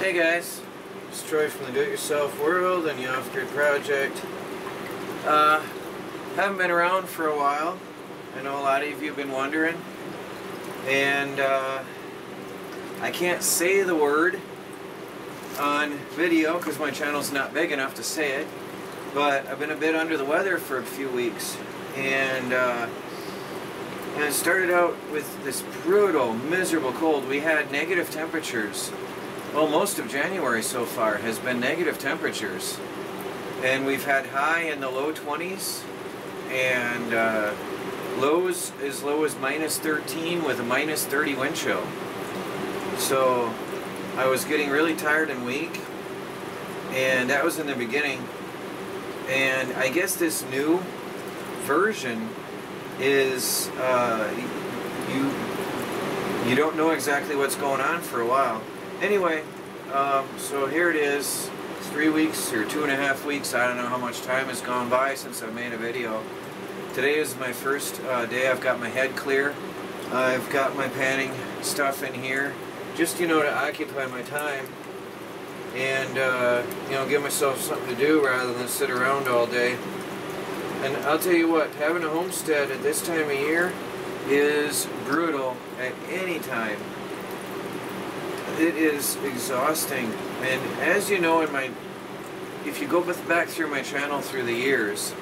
Hey guys, it's Troy from the Do-It-Yourself World and the Off-Grid Project. Haven't been around for a while. I know a lot of you have been wondering, and I can't say the word on video because my channel's not big enough to say it, but I've been a bit under the weather for a few weeks, and it started out with this brutal, miserable cold. We had negative temperatures. Well, most of January so far has been negative temperatures, and we've had high in the low 20s and lows as low as -13 with a -30 wind chill. So I was getting really tired and weak, and that was in the beginning. And I guess this new version is you don't know exactly what's going on for a while. Anyway, so here it is. It's 3 weeks or 2.5 weeks. I don't know how much time has gone by since I made a video. Today is my first day. I've got my head clear. I've got my panning stuff in here, just to occupy my time and give myself something to do rather than sit around all day. And I'll tell you what, having a homestead at this time of year is brutal at any time. It is exhausting, and as you know, if you go back through my channel through the years,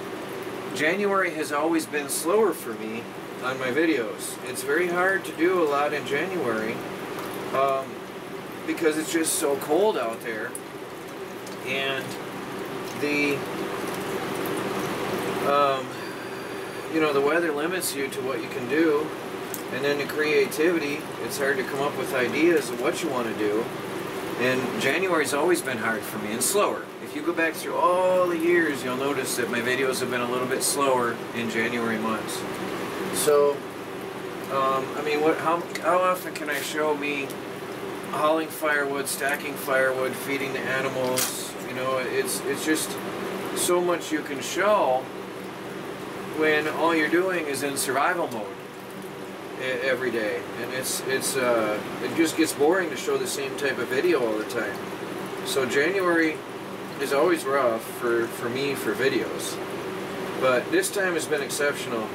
January has always been slower for me on my videos. It's very hard to do a lot in January because it's just so cold out there, and the the weather limits you to what you can do. And then the creativity, it's hard to come up with ideas of what you want to do. And January's always been hard for me, and slower. If you go back through all the years, you'll notice that my videos have been a little bit slower in January months. So, I mean, how often can I show me hauling firewood, stacking firewood, feeding the animals? It's just so much you can show when all you're doing is in survival mode every day, and it just gets boring to show the same type of video all the time. So January is always rough for me for videos, but this time has been exceptional.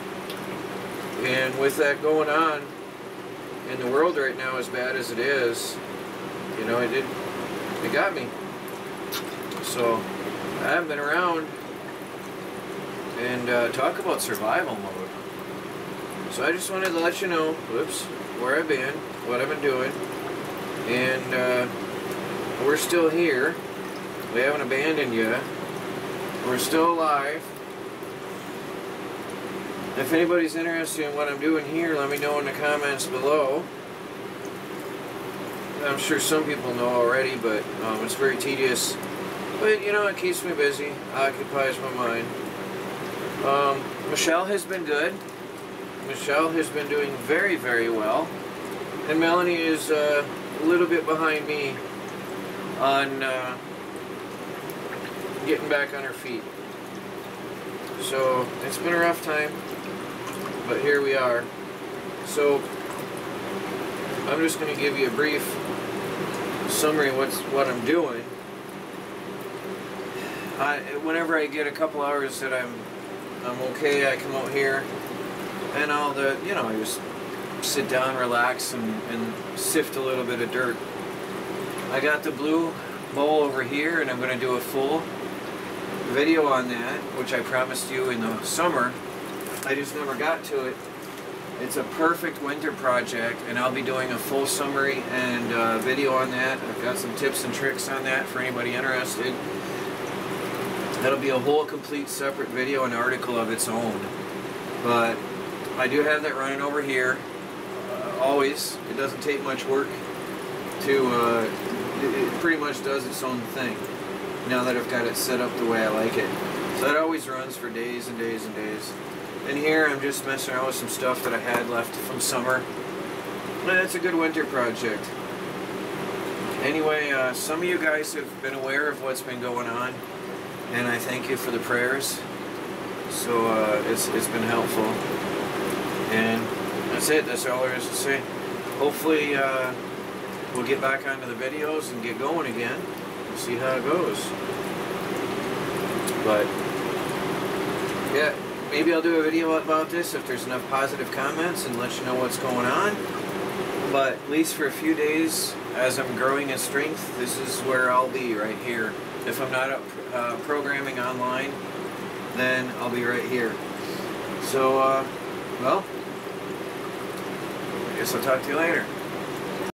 And with that going on in the world right now, as bad as it is, it got me. So I haven't been around and talk about survival mode. So I just wanted to let you know, where I've been, what I've been doing, and we're still here. We haven't abandoned you. We're still alive. If anybody's interested in what I'm doing here, let me know in the comments below. I'm sure some people know already, but it's very tedious. But it keeps me busy, occupies my mind. Michelle has been good. Michelle has been doing very, very well, and Melanie is a little bit behind me on getting back on her feet. So it's been a rough time, but here we are. So I'm just going to give you a brief summary of what I'm doing. Whenever I get a couple hours that I'm okay, I come out here. And I just sit down, relax, and sift a little bit of dirt. I got the blue bowl over here, and I'm going to do a full video on that, which I promised you in the summer. I just never got to it. It's a perfect winter project, and I'll be doing a full summary and video on that. I've got some tips and tricks on that for anybody interested. That'll be a whole complete separate video and article of its own. But I do have that running over here, always. It doesn't take much work to, it pretty much does its own thing, now that I've got it set up the way I like it. So that always runs for days and days and days. And here I'm just messing around with some stuff that I had left from summer. And it's a good winter project. Anyway, some of you guys have been aware of what's been going on, and I thank you for the prayers. So it's been helpful. And that's it. That's all there is to say. Hopefully we'll get back onto the videos and get going again. We'll see how it goes. But yeah, maybe I'll do a video about this if there's enough positive comments and let you know what's going on. But at least for a few days, as I'm growing in strength, this is where I'll be, right here. If I'm not up programming online, then I'll be right here. So, well, I guess I'll talk to you later.